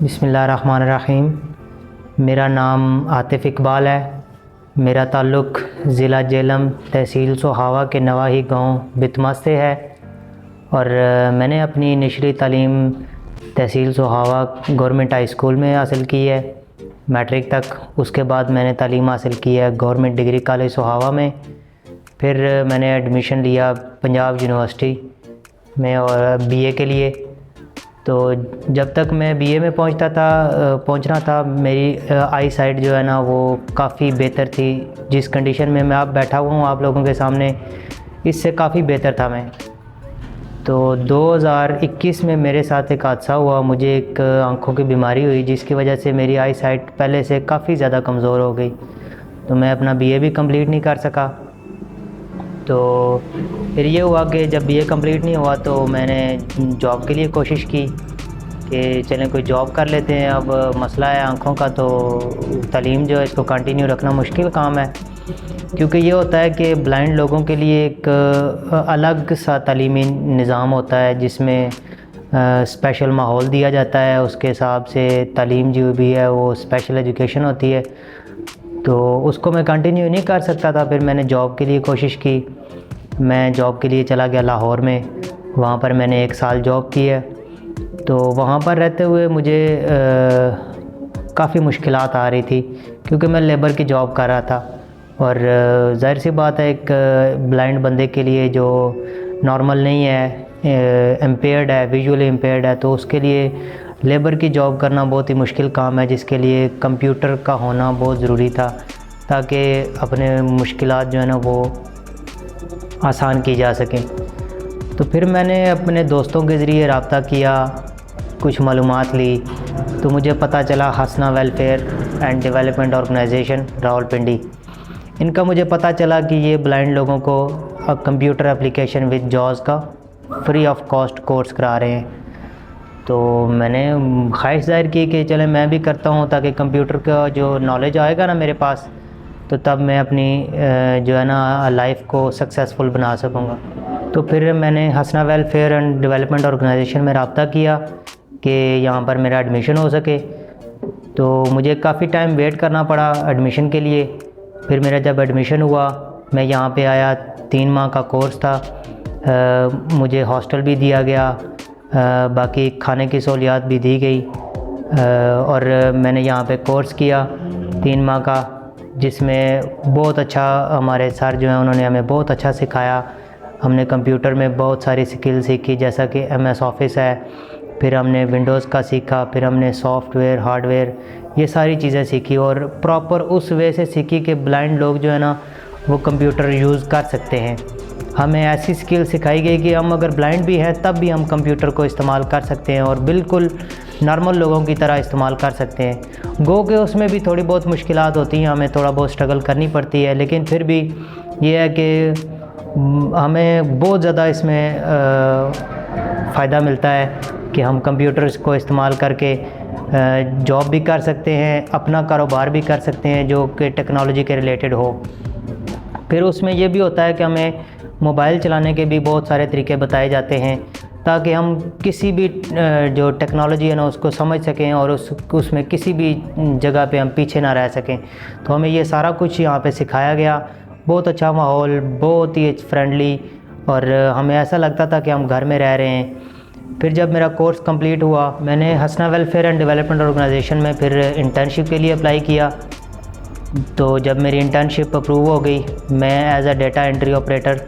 बिस्मिल्लाहिर्रहमानिर्रहीम। मेरा नाम आतिफ़ इकबाल है। मेरा ताल्लुक़ ज़िला जेलम तहसील सोहावा के नवाही गांव बितमा से है और मैंने अपनी निचली तालीम तहसील सोहावा गवर्नमेंट हाई स्कूल में हासिल की है मैट्रिक तक। उसके बाद मैंने तालीम हासिल की है गवर्नमेंट डिग्री कॉलेज सोहावा में। फिर मैंने एडमिशन लिया पंजाब यूनिवर्सिटी में और बीए के लिए। तो जब तक मैं बीए में पहुंचना था मेरी आई साइट जो है ना वो काफ़ी बेहतर थी। जिस कंडीशन में मैं अब बैठा हुआ हूँ आप लोगों के सामने, इससे काफ़ी बेहतर था मैं। तो 2021 में मेरे साथ एक हादसा हुआ। मुझे एक आँखों की बीमारी हुई जिसकी वजह से मेरी आई साइट पहले से काफ़ी ज़्यादा कमज़ोर हो गई। तो मैं अपना बीए भी कंप्लीट नहीं कर सका। तो फिर ये हुआ कि जब बीए कंप्लीट नहीं हुआ तो मैंने जॉब के लिए कोशिश की कि चलें कोई जॉब कर लेते हैं। अब मसला है आँखों का, तो तालीम जो है इसको कंटिन्यू रखना मुश्किल काम है, क्योंकि ये होता है कि ब्लाइंड लोगों के लिए एक अलग सा तालीमी निज़ाम होता है जिसमें स्पेशल माहौल दिया जाता है। उसके हिसाब से तालीम जो भी है वो स्पेशल एजुकेशन होती है। तो उसको मैं कंटिन्यू नहीं कर सकता था। फिर मैंने जॉब के लिए कोशिश की। मैं जॉब के लिए चला गया लाहौर में। वहाँ पर मैंने 1 साल जॉब की है। तो वहाँ पर रहते हुए मुझे काफ़ी मुश्किलात आ रही थी, क्योंकि मैं लेबर की जॉब कर रहा था और ज़ाहिर सी बात है एक ब्लाइंड बंदे के लिए जो नॉर्मल नहीं है, इम्पेयर्ड है, विजुअली इम्पेयर्ड है, तो उसके लिए लेबर की जॉब करना बहुत ही मुश्किल काम है, जिसके लिए कंप्यूटर का होना बहुत ज़रूरी था ताकि अपने मुश्किलात जो है ना वो आसान की जा सकें। तो फिर मैंने अपने दोस्तों के ज़रिए रब्ता किया, कुछ मालूमात ली, तो मुझे पता चला Hasna welfare and development organization Rawalpindi, इनका मुझे पता चला कि ये ब्लाइंड लोगों को कंप्यूटर एप्लीकेशन विद जॉज़ का फ्री ऑफ कॉस्ट कोर्स करा रहे हैं। तो मैंने ख्वाहिश ज़ाहिर की कि चले मैं भी करता हूँ, ताकि कंप्यूटर का जो नॉलेज आएगा ना मेरे पास, तो तब मैं अपनी जो है ना लाइफ को सक्सेसफुल बना सकूँगा। तो फिर मैंने हसना वेलफेयर एंड डेवलपमेंट ऑर्गेनाइजेशन में रब्ता किया कि यहाँ पर मेरा एडमिशन हो सके। तो मुझे काफ़ी टाइम वेट करना पड़ा एडमिशन के लिए। फिर मेरा जब एडमिशन हुआ, मैं यहाँ पे आया, 3 माह का कोर्स था। मुझे हॉस्टल भी दिया गया, बाकी खाने की सहूलियात भी दी गई और मैंने यहाँ पे कोर्स किया 3 माह का, जिसमें बहुत अच्छा हमारे सर जो हैं उन्होंने हमें बहुत अच्छा सिखाया। हमने कंप्यूटर में बहुत सारी स्किल सीखी, जैसा कि MS ऑफिस है, फिर हमने विंडोज़ का सीखा, फिर हमने सॉफ्टवेयर, हार्डवेयर, ये सारी चीज़ें सीखी और प्रॉपर उस वे से सीखी कि ब्लाइंड लोग जो है ना वो कंप्यूटर यूज़ कर सकते हैं। हमें ऐसी स्किल सिखाई गई कि हम अगर ब्लाइंड भी हैं तब भी हम कंप्यूटर को इस्तेमाल कर सकते हैं और बिल्कुल नॉर्मल लोगों की तरह इस्तेमाल कर सकते हैं। गो के उसमें भी थोड़ी बहुत मुश्किलात होती हैं, हमें थोड़ा बहुत स्ट्रगल करनी पड़ती है, लेकिन फिर भी ये है कि हमें बहुत ज़्यादा इसमें फ़ायदा मिलता है कि हम कंप्यूटर्स को इस्तेमाल करके जॉब भी कर सकते हैं, अपना कारोबार भी कर सकते हैं जो कि टेक्नोलॉजी के रिलेटेड हो। फिर उसमें ये भी होता है कि हमें मोबाइल चलाने के भी बहुत सारे तरीके बताए जाते हैं, ताकि हम किसी भी जो टेक्नोलॉजी है ना उसको समझ सकें और उसमें किसी भी जगह पे हम पीछे ना रह सकें। तो हमें ये सारा कुछ यहाँ पे सिखाया गया। बहुत अच्छा माहौल, बहुत ही फ्रेंडली, और हमें ऐसा लगता था कि हम घर में रह रहे हैं। फिर जब मेरा कोर्स कंप्लीट हुआ, मैंने हसना वेलफेयर एंड डेवलपमेंट ऑर्गेनाइजेशन में फिर इंटर्नशिप के लिए अप्लाई किया। तो जब मेरी इंटर्नशिप अप्रूव हो गई, मैं as a data entry operator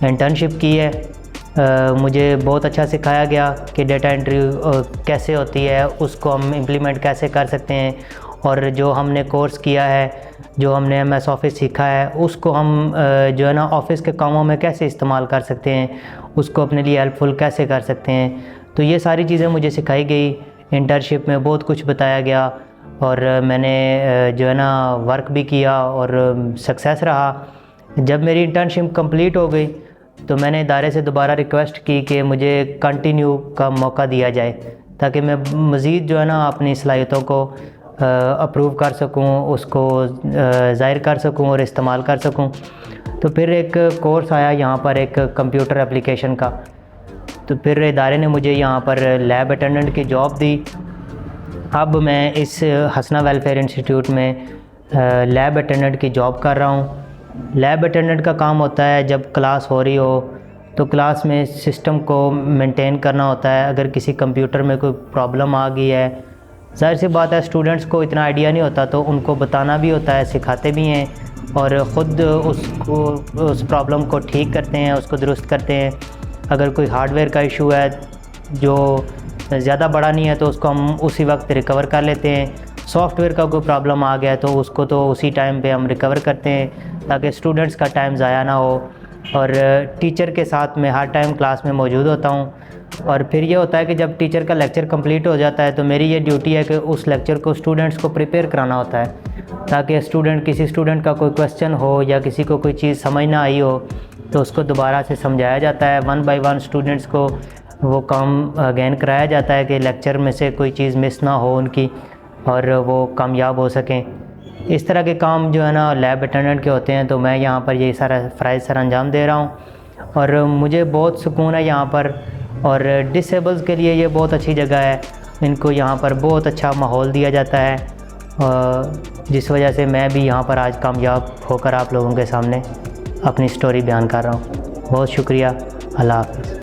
internship की है। मुझे बहुत अच्छा सिखाया गया कि डेटा एंट्री कैसे होती है, उसको हम इम्प्लीमेंट कैसे कर सकते हैं, और जो हमने कोर्स किया है, जो हमने MS ऑफिस सीखा है, उसको हम जो है ना ऑफ़िस के कामों में कैसे इस्तेमाल कर सकते हैं, उसको अपने लिए हेल्पफुल कैसे कर सकते हैं। तो ये सारी चीज़ें मुझे सिखाई गई। इंटर्नशिप में बहुत कुछ बताया गया और मैंने जो है ना वर्क भी किया और सक्सेस रहा। जब मेरी इंटर्नशिप कंप्लीट हो गई तो मैंने इदारे से दोबारा रिक्वेस्ट की कि मुझे कंटिन्यू का मौका दिया जाए, ताकि मैं मज़ीद जो है ना अपनी सलाहियतों को अप्रूव कर सकूं, उसको ज़ाहिर कर सकूं और इस्तेमाल कर सकूं। तो फिर एक कोर्स आया यहाँ पर एक कंप्यूटर एप्लीकेशन का। तो फिर इदारे ने मुझे यहाँ पर लैब अटेंडेंट की जॉब दी अब मैं इस हसना वेलफेयर इंस्टीट्यूट में लैब अटेंडेंट की जॉब कर रहा हूँ। लैब अटेंडेंट का काम होता है जब क्लास हो रही हो तो क्लास में सिस्टम को मेंटेन करना होता है। अगर किसी कंप्यूटर में कोई प्रॉब्लम आ गई है, ज़ाहिर सी बात है स्टूडेंट्स को इतना आइडिया नहीं होता, तो उनको बताना भी होता है, सिखाते भी हैं और ख़ुद उस प्रॉब्लम को ठीक करते हैं, उसको दुरुस्त करते हैं। अगर कोई हार्डवेयर का इशू है जो ज़्यादा बड़ा नहीं है तो उसको हम उसी वक्त रिकवर कर लेते हैं। सॉफ्टवेयर का कोई प्रॉब्लम आ गया तो उसको तो उसी टाइम पे हम रिकवर करते हैं ताकि स्टूडेंट्स का टाइम ज़ाया ना हो। और टीचर के साथ मैं हर टाइम क्लास में मौजूद होता हूँ। और फिर ये होता है कि जब टीचर का लेक्चर कंप्लीट हो जाता है तो मेरी ये ड्यूटी है कि उस लेक्चर को स्टूडेंट्स को प्रिपेयर कराना होता है ताकि किसी स्टूडेंट का कोई क्वेश्चन हो या किसी को कोई चीज़ समझ ना आई हो तो उसको दोबारा से समझाया जाता है। 1 बाय 1 स्टूडेंट्स को वो काम अगेन कराया जाता है कि लेक्चर में से कोई चीज़ मिस ना हो उनकी और वो कामयाब हो सकें। इस तरह के काम जो है ना लैब अटेंडेंट के होते हैं, तो मैं यहाँ पर ये सारा फ़राइज़ सर अंजाम दे रहा हूँ और मुझे बहुत सुकून है यहाँ पर। और डिसेबल्स के लिए ये बहुत अच्छी जगह है, इनको यहाँ पर बहुत अच्छा माहौल दिया जाता है जिस वजह से मैं भी यहाँ पर आज कामयाब होकर आप लोगों के सामने अपनी स्टोरी बयान कर रहा हूँ। बहुत शुक्रिया। अल्लाह हाफ़िज़।